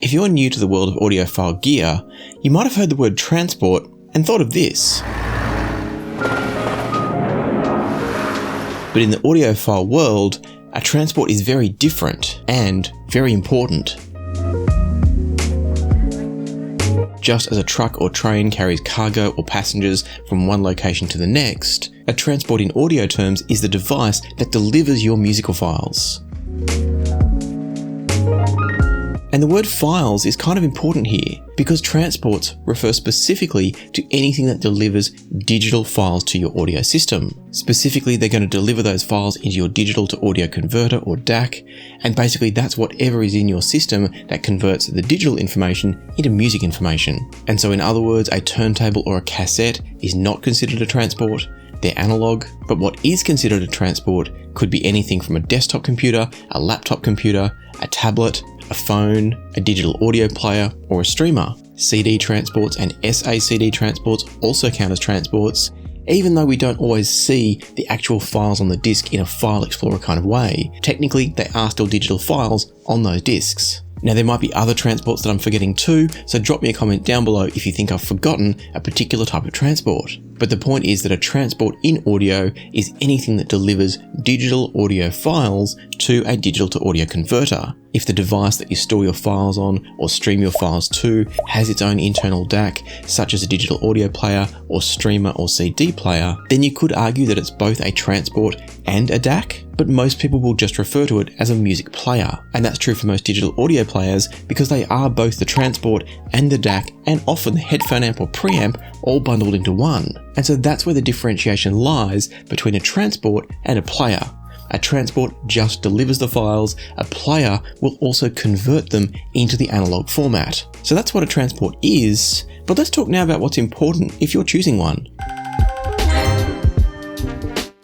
If you're new to the world of audiophile gear, you might have heard the word transport and thought of this. But in the audiophile world, a transport is very different and very important. Just as a truck or train carries cargo or passengers from one location to the next, a transport in audio terms is the device that delivers your musical files. And the word files is kind of important here because transports refer specifically to anything that delivers digital files to your audio system. Specifically, they're going to deliver those files into your digital to audio converter or DAC, and basically that's whatever is in your system that converts the digital information into music information. And so in other words, a turntable or a cassette is not considered a transport. They're analog, but what is considered a transport could be anything from a desktop computer, a laptop computer, a tablet, a phone, a digital audio player, or a streamer. CD transports and SACD transports also count as transports, even though we don't always see the actual files on the disk in a file explorer kind of way. Technically, they are still digital files on those disks. Now, there might be other transports that I'm forgetting too, so drop me a comment down below if you think I've forgotten a particular type of transport. But the point is that a transport in audio is anything that delivers digital audio files to a digital to audio converter. If the device that you store your files on or stream your files to has its own internal DAC, such as a digital audio player or streamer or CD player, then you could argue that it's both a transport and a DAC, but most people will just refer to it as a music player. And that's true for most digital audio players because they are both the transport and the DAC, and often the headphone amp or preamp all bundled into one. And so that's where the differentiation lies between a transport and a player. A transport just delivers the files, a player will also convert them into the analog format. So that's what a transport is, but let's talk now about what's important if you're choosing one.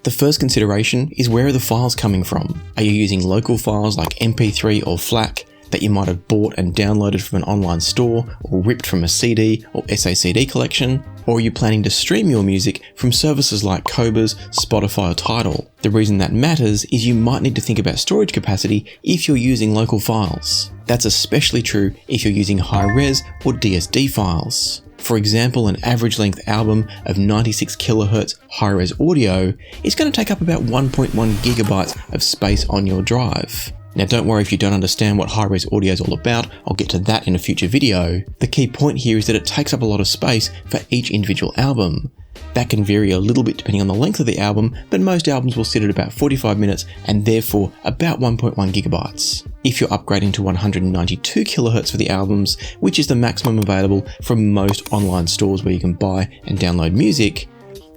The first consideration is, where are the files coming from? Are you using local files like MP3 or FLAC that you might have bought and downloaded from an online store or ripped from a CD or SACD collection? Or are you planning to stream your music from services like Qobuz, Spotify or Tidal? The reason that matters is you might need to think about storage capacity if you're using local files. That's especially true if you're using high-res or DSD files. For example, an average length album of 96 kHz high-res audio is going to take up about 1.1 gigabytes of space on your drive. Now, don't worry if you don't understand what high-res audio is all about, I'll get to that in a future video. The key point here is that it takes up a lot of space for each individual album. That can vary a little bit depending on the length of the album, but most albums will sit at about 45 minutes and therefore about 1.1 gigabytes. If you're upgrading to 192 kHz for the albums, which is the maximum available from most online stores where you can buy and download music,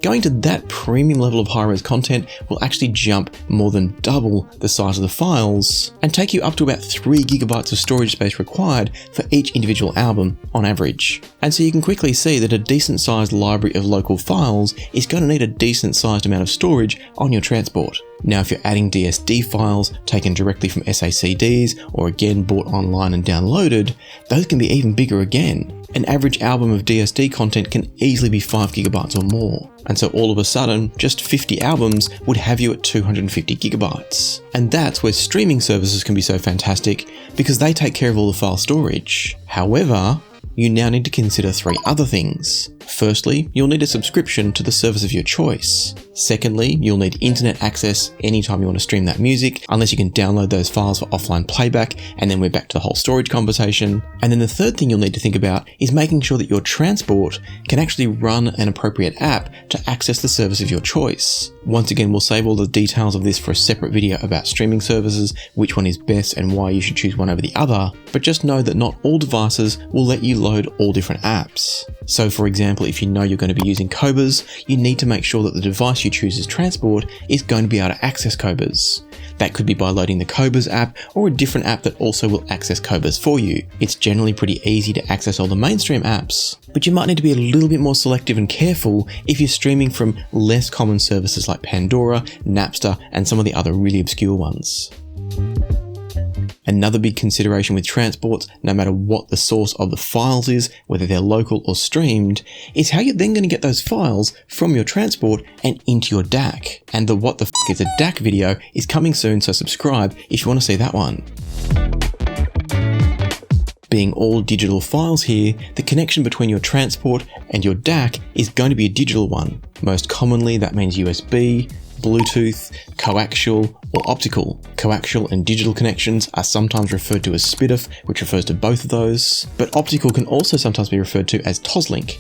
going to that premium level of high-res content will actually jump more than double the size of the files and take you up to about 3 gigabytes of storage space required for each individual album on average. And so you can quickly see that a decent sized library of local files is going to need a decent sized amount of storage on your transport. Now, if you're adding DSD files taken directly from SACDs or again bought online and downloaded, those can be even bigger again. An average album of DSD content can easily be 5 gigabytes or more. And so all of a sudden, just 50 albums would have you at 250 gigabytes. And that's where streaming services can be so fantastic because they take care of all the file storage. However, you now need to consider 3 other things. Firstly, you'll need a subscription to the service of your choice. Secondly, you'll need internet access anytime you want to stream that music, unless you can download those files for offline playback, and then we're back to the whole storage conversation. And then the third thing you'll need to think about is making sure that your transport can actually run an appropriate app to access the service of your choice. Once again, we'll save all the details of this for a separate video about streaming services, which one is best and why you should choose one over the other, but just know that not all devices will let you load all different apps. So for example, if you know you're going to be using Qobuz, you need to make sure that the device you choose as transport is going to be able to access Qobuz. That could be by loading the Qobuz app or a different app that also will access Qobuz for you. It's generally pretty easy to access all the mainstream apps, but you might need to be a little bit more selective and careful if you're streaming from less common services like Pandora, Napster, and some of the other really obscure ones. Another big consideration with transports, no matter what the source of the files is, whether they're local or streamed, is how you're then going to get those files from your transport and into your DAC. And the What the F is a DAC video is coming soon, so subscribe if you want to see that one. Being all digital files here, the connection between your transport and your DAC is going to be a digital one. Most commonly, that means USB, Bluetooth, coaxial, or optical. Coaxial and digital connections are sometimes referred to as SPDIF, which refers to both of those, but optical can also sometimes be referred to as Toslink.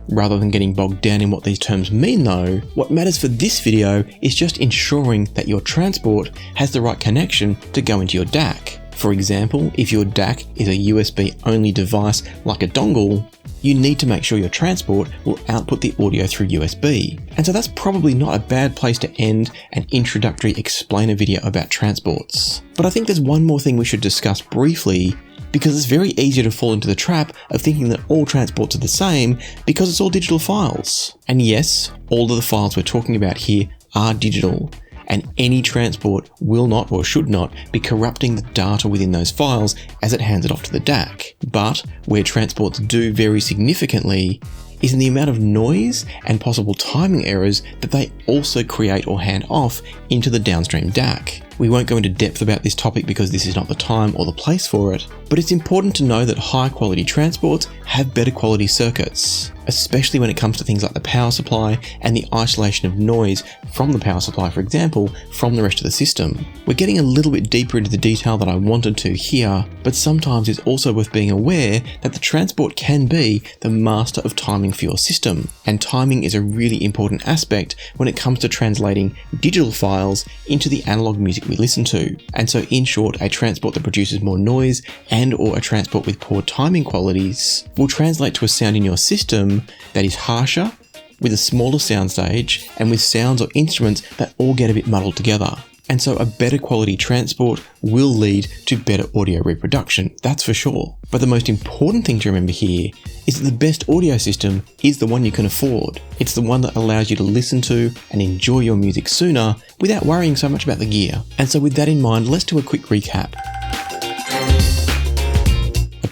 Rather than getting bogged down in what these terms mean though, what matters for this video is just ensuring that your transport has the right connection to go into your DAC. For example, if your DAC is a USB only device like a dongle, you need to make sure your transport will output the audio through USB. And so that's probably not a bad place to end an introductory explainer video about transports. But I think there's one more thing we should discuss briefly, because it's very easy to fall into the trap of thinking that all transports are the same because it's all digital files. And yes, all of the files we're talking about here are digital, and any transport will not or should not be corrupting the data within those files as it hands it off to the DAC. But where transports do vary significantly is in the amount of noise and possible timing errors that they also create or hand off into the downstream DAC. We won't go into depth about this topic because this is not the time or the place for it, but it's important to know that high quality transports have better quality circuits, especially when it comes to things like the power supply and the isolation of noise from the power supply, for example, from the rest of the system. We're getting a little bit deeper into the detail that I wanted to here, but sometimes it's also worth being aware that the transport can be the master of timing for your system, and timing is a really important aspect when it comes to translating digital files into the analog music we listen to. And so in short, a transport that produces more noise and or a transport with poor timing qualities will translate to a sound in your system that is harsher, with a smaller soundstage, and with sounds or instruments that all get a bit muddled together. And so a better quality transport will lead to better audio reproduction, that's for sure. But the most important thing to remember here is that the best audio system is the one you can afford. It's the one that allows you to listen to and enjoy your music sooner without worrying so much about the gear. And so with that in mind, let's do a quick recap.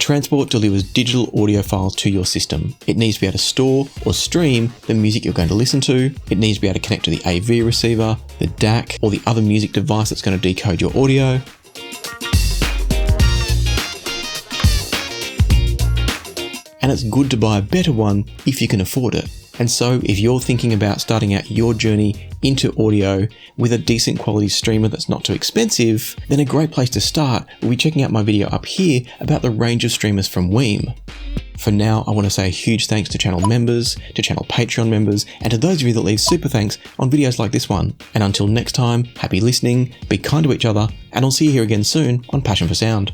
Transport delivers digital audio files to your system. It needs to be able to store or stream the music you're going to listen to. It needs to be able to connect to the AV receiver, the DAC, or the other music device that's going to decode your audio. And it's good to buy a better one if you can afford it. And so if you're thinking about starting out your journey into audio with a decent quality streamer that's not too expensive, then a great place to start will be checking out my video up here about the range of streamers from Weem. For now, I want to say a huge thanks to channel members, to channel Patreon members, and to those of you that leave super thanks on videos like this one. And until next time, happy listening, be kind to each other, and I'll see you here again soon on Passion for Sound.